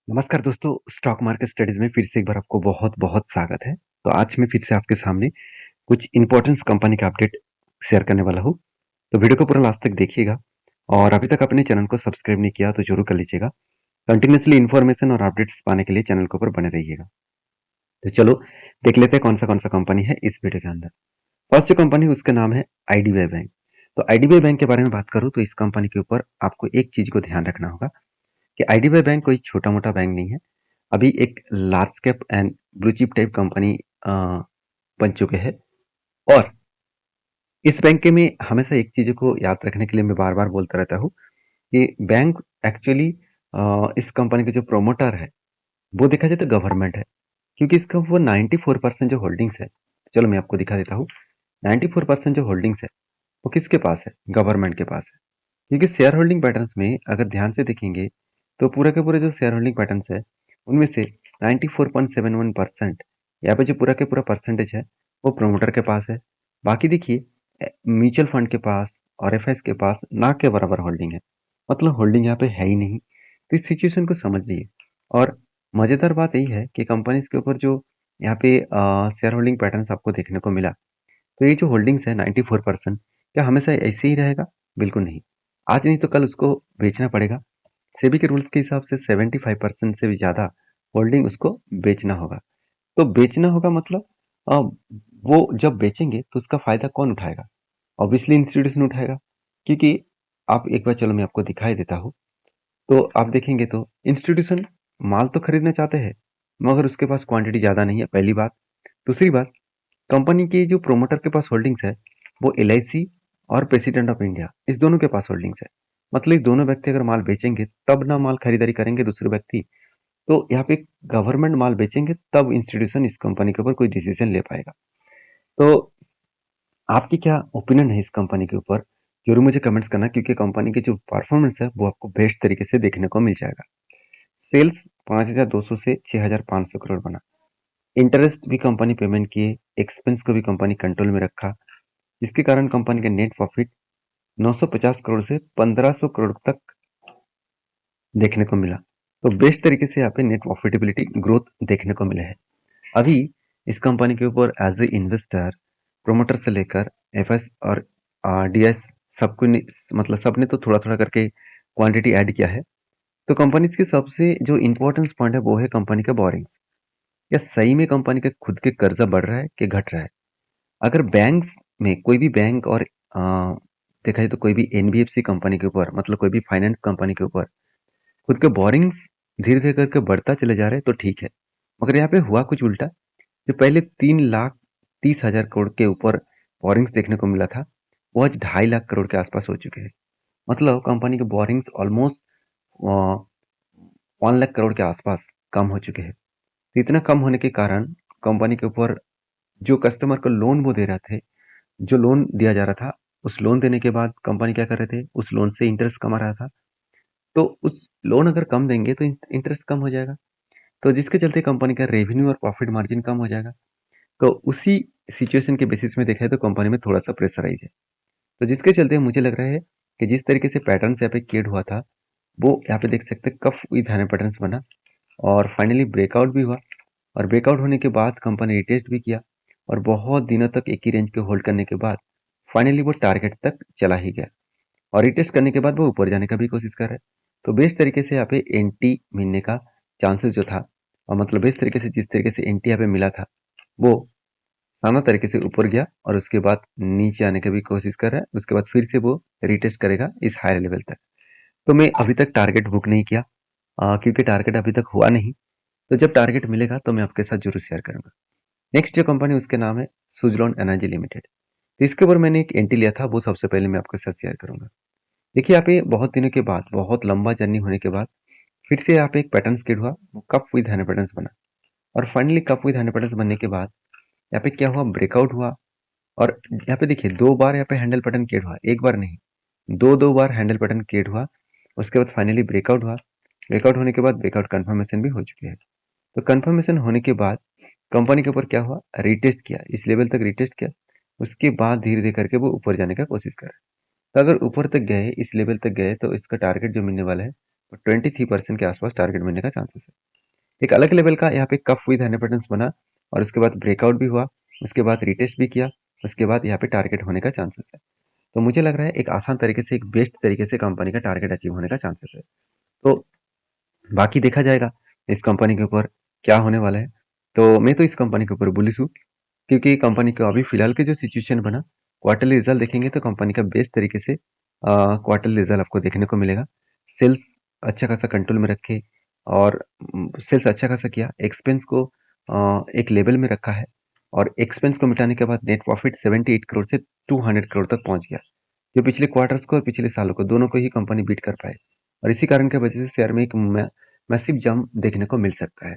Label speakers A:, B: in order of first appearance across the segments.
A: नमस्कार दोस्तों, stock market studies में फिर से एक बार आपको बहुत-बहुत स्वागत है। तो आज मैं फिर से आपके सामने कुछ इम्पोर्टेंस कंपनी का अपडेट शेयर करने वाला हूँ। तो वीडियो को पूरा लास्ट तक देखिएगा और अभी तक अपने चैनल को सब्सक्राइब नहीं किया तो ज़रूर कर लीजिएगा। कंटिन्यूअसली इन्फॉर्मेशन और अपडेट्स पाने के लिए चैनल के ऊपर बने रहिएगा। तो चलो देख लेते हैं कौन-सा कंपनी है इस वीडियो के अंदर। फर्स्ट जो कंपनी है उसका नाम है आईडीबीआई बैंक। तो आईडीबीआई बैंक के बारे में बात करूँ तो इस कंपनी के ऊपर आपको एक चीज़ को ध्यान रखना होगा कि आईडीबीआई बैंक कोई छोटा-मोटा बैंक नहीं है। अभी एक large cap and blue chip type company बन चुके हैं और इस बैंक के में हमेशा एक चीज़ को याद रखने के लिए मैं बार-बार बोलता रहता हूँ कि बैंक एक्चुअली इस कंपनी के जो प्रोमोटर है, वो देखा जाए तो गवर्नमेंट है। क्योंकि इसका वो 94% जो होल्डिंग्स है, चलो मैं आपको दिखा देता हूँ। 94% जो होल्डिंग्स है, वो किसके पास है? गवर्नमेंट के पास है। क्योंकि शेयर होल्डिंग पैटर्न्स में अगर ध्यान से देखेंगे, तो पूरे के पूरे जो शेयर होल्डिंग पैटर्न्स है, उनमें से 94.71% यहाँ पे जो पूरा के पूरा परसेंटेज है, वो प्रोमोटर के पास है। बाकी देखिए म्यूचुअल फंड के पास और एफआईएस के पास ना के बराबर होल्डिंग है। मतलब होल्डिंग यहाँ पे है ही नहीं। तो इस सिचुएशन को समझ लिए और मज़ेदार बात यही है कि कंपनीज के ऊपर जो यहाँ पे शेयर होल्डिंग पैटर्न्स आपको देखने को मिला, तो ये जो होल्डिंग्स है 94% क्या हमेशा ऐसे ही रहेगा? बिल्कुल नहीं। आज नहीं तो कल उसको बेचना पड़ेगा। सेबी के रूल्स के हिसाब से 75% से भी ज़्यादा होल्डिंग उसको बेचना होगा। तो बेचना होगा मतलब अ, वो जब बेचेंगे तो उसका फ़ायदा कौन उठाएगा? ऑब्वियसली इंस्टीट्यूशन उठाएगा। क्योंकि आप एक बार चलो मैं आपको दिखाई देता हूँ। तो आप देखेंगे तो इंस्टीट्यूशन माल तो खरीदना चाहते हैं, मगर उसके पास क्वांटिटी ज़्यादा नहीं है, पहली बात। दूसरी बात, कंपनी के जो प्रोमोटर के पास होल्डिंग्स है, वो एलआईसी और प्रेसिडेंट ऑफ इंडिया इस दोनों के पास होल्डिंग्स है। मतलब ये दोनों व्यक्ति अगर माल बेचेंगे तब ना माल खरीदारी करेंगे दूसरे व्यक्ति। तो यहाँ पे गवर्नमेंट माल बेचेंगे तब इंस्टीट्यूशन इस कंपनी के ऊपर कोई डिसीजन ले पाएगा। तो आपकी क्या ओपिनियन है इस कंपनी के ऊपर? जरूर मुझे कमेंट्स करना क्योंकि कंपनी की जो परफॉर्मेंस है वो आपको बेस्ट तरीके से देखने को मिल जाएगा। सेल्स 5,200 से 6,500 करोड़ बना। इंटरेस्ट भी कंपनी पेमेंट किए, एक्सपेंस को भी कंपनी कंट्रोल में रखा, जिसके कारण कंपनी का नेट प्रॉफिट 950 करोड़ से 1500 करोड़ तक देखने को मिला। तो बेस्ट तरीके से यहाँ पे नेट प्रॉफिटेबिलिटी ग्रोथ देखने को मिला है। अभी इस कंपनी के ऊपर एज ए इन्वेस्टर प्रोमोटर से लेकर एफएस और डीएस सबको मतलब सबने तो थोड़ा थोड़ा करके क्वांटिटी ऐड किया है। तो कंपनीज की सबसे जो इम्पोर्टेंस पॉइंट है वो है कंपनी का बोरिंग्स। या सही में कंपनी का खुद के कर्जा बढ़ रहा है कि घट रहा है? अगर बैंक्स में कोई भी बैंक और देखा जाए तो कोई भी एनबीएफसी कंपनी के ऊपर मतलब कोई भी फाइनेंस कंपनी के ऊपर खुद के बोरिंग्स धीरे धीरे करके बढ़ता चले जा रहे हैं तो ठीक है। मगर यहाँ पे हुआ कुछ उल्टा। जो पहले 3,30,000 करोड़ के ऊपर बोरिंग्स देखने को मिला था, वो आज 2.5 लाख करोड़ के आसपास हो चुके हैं। मतलब कंपनी के बोरिंग्स ऑलमोस्ट 1 लाख करोड़ के आसपास कम हो चुके हैं। तो इतना कम होने के कारण कंपनी के ऊपर जो कस्टमर को लोन वो दे रहे थे, जो लोन दिया जा रहा था, उस लोन देने के बाद कंपनी क्या कर रहे थे, उस लोन से इंटरेस्ट कमा रहा था। तो उस लोन अगर कम देंगे तो इंटरेस्ट कम हो जाएगा। तो जिसके चलते कंपनी का रेवेन्यू और प्रॉफिट मार्जिन कम हो जाएगा। तो उसी सिचुएशन के बेसिस में देखा है तो कंपनी में थोड़ा सा प्रेशराइज है। तो जिसके चलते मुझे लग रहा है कि जिस तरीके से पैटर्न्स यहाँ पे क्रिएट हुआ था, वो यहाँ पे देख सकते हैं कफ विद हैने पैटर्न्स बना और फाइनली ब्रेकआउट भी हुआ। और ब्रेकआउट होने के बाद कंपनी रिटेस्ट भी किया और बहुत दिनों तक एक ही रेंज पे होल्ड करने के बाद फाइनली वो टारगेट तक चला ही गया और रिटेस्ट करने के बाद वो ऊपर जाने का भी कोशिश कर रहा है। तो बेस्ट तरीके से यहाँ पे एंटी मिलने का चांसेस जो था और मतलब बेस्ट तरीके से जिस तरीके से एंटी यहाँ पे मिला था वो शानदार तरीके से ऊपर गया और उसके बाद नीचे आने की भी कोशिश कर रहा है। उसके बाद फिर से वो रिटेस्ट करेगा इस हायर लेवल तक। तो मैं अभी तक टारगेट बुक नहीं किया क्योंकि टारगेट अभी तक हुआ नहीं। तो जब टारगेट मिलेगा तो मैं आपके साथ जरूर शेयर करूंगा। नेक्स्ट जो कंपनी उसके नाम है सुजलॉन एनर्जी लिमिटेड। तो इसके ऊपर मैंने एक एंट्री लिया था वो सबसे पहले मैं आपके साथ शेयर करूंगा। देखिए यहाँ पे बहुत दिनों के बाद बहुत लंबा जर्नी होने के बाद फिर से यहाँ पे एक पैटर्न क्रिएट हुआ, वो कप विद हैंड पैटर्न बना और finally cup with hand pattern बनने के बाद यहाँ पे क्या हुआ, ब्रेकआउट हुआ। और यहाँ पे देखिए दो बार यहाँ पे हैंडल पैटर्न क्रिएट हुआ, एक बार नहीं, दो दो बार हैंडल पैटर्न क्रिएट हुआ। उसके बाद फाइनली ब्रेकआउट हुआ। ब्रेकआउट होने के बाद ब्रेकआउट कंफर्मेशन भी हो चुकी है। तो कंफर्मेशन होने के बाद कंपनी के ऊपर क्या हुआ, रिटेस्ट किया, इस लेवल तक रिटेस्ट किया। उसके बाद धीरे धीरे करके वो ऊपर जाने का कोशिश कर रहा है। तो अगर ऊपर तक गए, इस लेवल तक गए तो इसका टारगेट जो मिलने वाला है 23% के आसपास टारगेट मिलने का चांसेस है। एक अलग लेवल का यहाँ पे कफ विद हैंड बना और उसके बाद ब्रेकआउट भी हुआ, उसके बाद रिटेस्ट भी किया, उसके बाद यहाँ पे टारगेट होने का चांसेस है। तो मुझे लग रहा है एक आसान तरीके से, एक बेस्ट तरीके से कंपनी का टारगेट अचीव होने का चांसेस है। तो बाकी देखा जाएगा इस कंपनी के ऊपर क्या होने वाला है। तो मैं तो इस कंपनी के ऊपर बुलिश हूँ, क्योंकि कंपनी का अभी फिलहाल के जो सिचुएशन बना, क्वार्टरली रिजल्ट देखेंगे तो कंपनी का बेस्ट तरीके से क्वार्टरली रिजल्ट आपको देखने को मिलेगा। सेल्स अच्छा खासा कंट्रोल में रखे और सेल्स अच्छा खासा किया, एक्सपेंस को एक लेवल में रखा है और एक्सपेंस को मिटाने के बाद नेट प्रॉफिट 78 करोड़ से 200 करोड़ तक पहुंच गया, जो पिछले क्वार्टर्स को और पिछले सालों को दोनों को ही कंपनी बीट कर पाए। और इसी कारण की वजह से शेयर में एक मैसिव जंप देखने को मिल सकता है।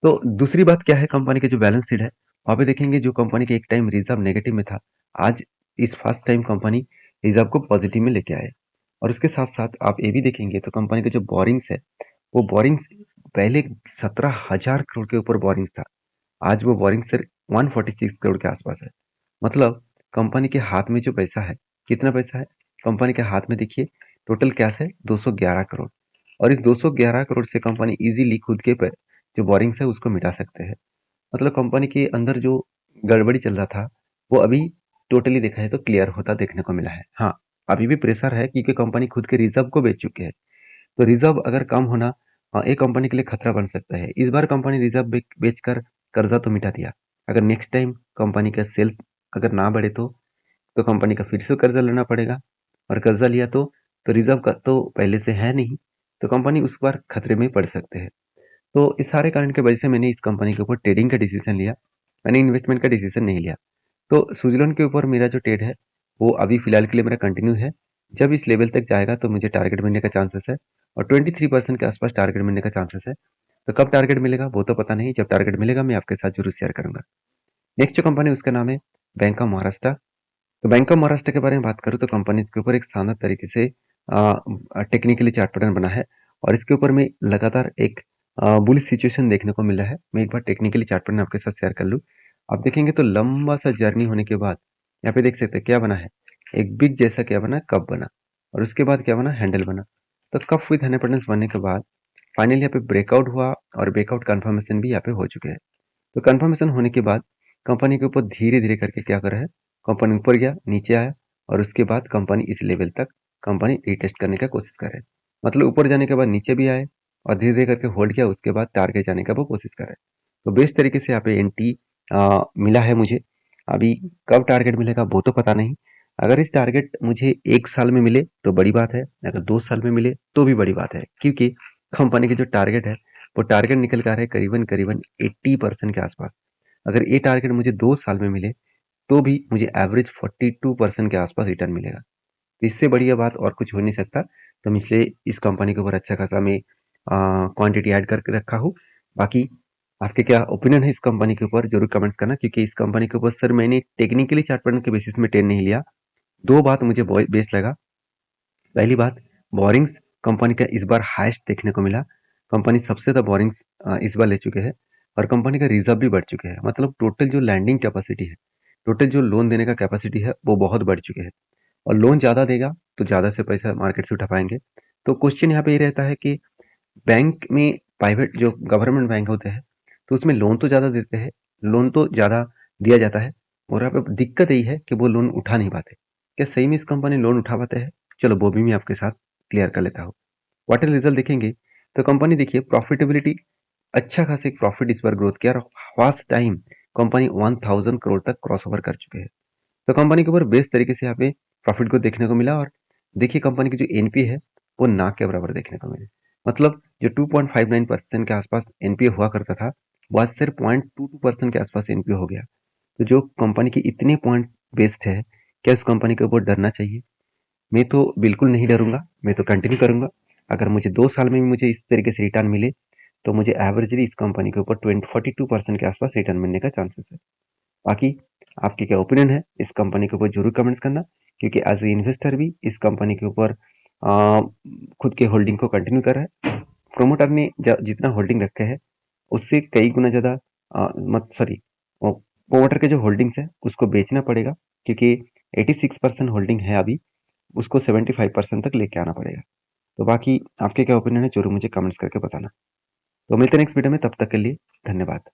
A: तो दूसरी बात क्या है, कंपनी के जो बैलेंस शीट है वहां पे देखेंगे, जो कंपनी के एक टाइम रिजर्व नेगेटिव में था, आज इस फर्स्ट टाइम कंपनी रिजर्व को पॉजिटिव में लेके आए। और उसके साथ साथ आप ये भी देखेंगे तो कंपनी के जो बोरिंग्स है, वो बोरिंग्स पहले 17,000 करोड़ के ऊपर बोरिंग्स था, आज वो बोरिंग सिर्फ 146 करोड़ के आसपास है। मतलब कंपनी के हाथ में जो पैसा है, कितना पैसा है कंपनी के हाथ में, देखिए टोटल कैश है 211 करोड़। और इस 211 करोड़ से कंपनी इजीली खुद के जो बोरिंग्स है उसको मिटा सकते हैं। मतलब कंपनी के अंदर जो गड़बड़ी चल रहा था वो अभी टोटली देखा है तो क्लियर होता देखने को मिला है। हाँ, अभी भी प्रेशर है क्योंकि कंपनी खुद के रिजर्व को बेच चुके हैं। तो रिजर्व अगर कम होना एक कंपनी के लिए खतरा बन सकता है। इस बार कंपनी रिजर्व बेचकर कर्जा तो मिटा दिया, अगर नेक्स्ट टाइम कंपनी का सेल्स अगर ना बढ़े तो कंपनी का फिर से कर्जा लेना पड़ेगा। और कर्जा लिया तो रिजर्व का तो पहले से है नहीं, तो कंपनी उस बार खतरे में पड़ सकते हैं। तो इस सारे कारण की वजह से मैंने इस कंपनी के ऊपर ट्रेडिंग का डिसीजन लिया, मैंने इन्वेस्टमेंट का डिसीजन नहीं लिया। तो स्विट्जरलैंड के ऊपर मेरा जो ट्रेड है वो अभी फिलहाल के लिए मेरा कंटिन्यू है। जब इस लेवल तक जाएगा तो मुझे टारगेट मिलने का चांसेस है और 23% के आसपास टारगेट मिलने का चांसेस है। तो कब टारगेट मिलेगा वो तो पता नहीं, जब टारगेट मिलेगा मैं आपके साथ जरूर शेयर करूंगा। नेक्स्ट जो कंपनी उसका नाम है बैंक ऑफ महाराष्ट्र। तो बैंक ऑफ महाराष्ट्र के बारे में बात करूँ तो कंपनी इसके ऊपर एक शानदार तरीके से टेक्निकली चार्ट पैटर्न बना है और इसके ऊपर में लगातार एक बुलिश सिचुएशन देखने को मिला है। मैं एक बार टेक्निकली चार्ट पैटर्न आपके साथ शेयर कर लूँ। आप देखेंगे तो लंबा सा जर्नी होने के बाद यहाँ पे देख सकते हैं क्या बना है, एक बिग जैसा क्या बना, कप बना और उसके बाद क्या बना, हैंडल बना। तो कप विद हैंडल बनने के बाद फाइनली यहाँ पे ब्रेकआउट हुआ और ब्रेकआउट कंफर्मेशन भी यहाँ पे हो चुके हैं। तो कंफर्मेशन होने के बाद कंपनी के ऊपर धीरे धीरे करके क्या कर रहा है, कंपनी ऊपर गया, नीचे आया और उसके बाद कंपनी इस लेवल तक कंपनी रीटेस्ट करने का कोशिश कर रहे हैं। मतलब ऊपर जाने के बाद नीचे भी आए और धीरे धीरे करके होल्ड किया, उसके बाद टारगेट जाने का वो कोशिश कर रहे हैं। तो बेस्ट तरीके से यहाँ पे एंट्री मिला है मुझे। अभी कब टारगेट मिलेगा वो तो पता नहीं। अगर इस टारगेट मुझे 1 साल में मिले तो बड़ी बात है, अगर 2 साल में मिले तो भी बड़ी बात है, क्योंकि कंपनी की जो टारगेट है वो टारगेट निकल कर आ रहा है करीबन करीबन 80% के आसपास। अगर ये टारगेट मुझे 2 साल में मिले तो भी मुझे एवरेज 42% के आसपास रिटर्न मिलेगा। तो इससे बढ़िया बात और कुछ हो नहीं सकता। तो मैं इसलिए इस कंपनी के ऊपर अच्छा खासा मैं क्वांटिटी ऐड करके रखा हूँ। बाकी आपके क्या ओपिनियन है इस कंपनी के ऊपर जरूर कमेंट्स करना, क्योंकि इस कंपनी के ऊपर सर मैंने टेक्निकली चार्ट पैटर्न के बेसिस में ट्रेड नहीं लिया। दो बात मुझे बेस्ट लगा। पहली बात, बोरिंग्स कंपनी का इस बार हाईएस्ट देखने को मिला, कंपनी सबसे ज़्यादा बोरिंग्स इस बार ले चुके हैं और कंपनी का रिजर्व भी बढ़ चुके हैं। मतलब टोटल जो लैंडिंग कैपेसिटी है, टोटल जो लोन देने का कैपेसिटी है वो बहुत बढ़ चुके हैं और लोन ज़्यादा देगा तो ज़्यादा से पैसा मार्केट से उठा पाएंगे। तो क्वेश्चन यहाँ पे ये रहता है कि बैंक में प्राइवेट जो गवर्नमेंट बैंक होते हैं तो उसमें लोन तो ज़्यादा देते हैं, लोन तो ज़्यादा दिया जाता है और यहाँ पे दिक्कत यही है कि वो लोन उठा नहीं पाते। क्या सही में इस कंपनी लोन उठा पाते हैं? चलो वो भी मैं आपके साथ क्लियर कर लेता हूँ। क्वार्टर रिजल्ट देखेंगे तो कंपनी देखिए प्रॉफिटेबिलिटी अच्छा खासा एक प्रॉफिट इस बार ग्रोथ किया और फर्स्ट टाइम कंपनी 1000 करोड़ तक क्रॉस ओवर कर चुके हैं। तो कंपनी के ऊपर बेस्ट तरीके से यहाँ पे प्रॉफिट को देखने को मिला और देखिए कंपनी की जो एनपीए है वो ना के बराबर देखने को मिले। मतलब जो 2.59% के आसपास एनपीए हुआ करता था वो आज सिर्फ 0.22% के आसपास एनपीए हो गया। तो जो कंपनी की इतने पॉइंट्स बेस्ट है, क्या उस कंपनी के ऊपर डरना चाहिए? मैं तो बिल्कुल नहीं डरूंगा, मैं तो कंटिन्यू करूंगा। अगर मुझे 2 साल में भी मुझे इस तरीके से रिटर्न मिले तो मुझे एवरेजली इस कंपनी के ऊपर 42% के आसपास रिटर्न मिलने का चांसेस है। बाकी आपकी क्या ओपिनियन है इस कंपनी के ऊपर जरूर कमेंट्स करना, क्योंकि एज ए इन्वेस्टर भी इस कंपनी के ऊपर खुद के होल्डिंग को कंटिन्यू कर रहा है। प्रोमोटर ने जितना होल्डिंग रखे है उससे कई गुना ज़्यादा मत सॉरी प्रोमोटर के जो होल्डिंग्स है उसको बेचना पड़ेगा, क्योंकि 86% होल्डिंग है अभी, उसको 75% तक लेके आना पड़ेगा। तो बाकी आपके क्या ओपिनियन है ज़रूर मुझे कमेंट्स करके बताना। तो मिलते हैं नेक्स्ट वीडियो में, तब तक के लिए धन्यवाद।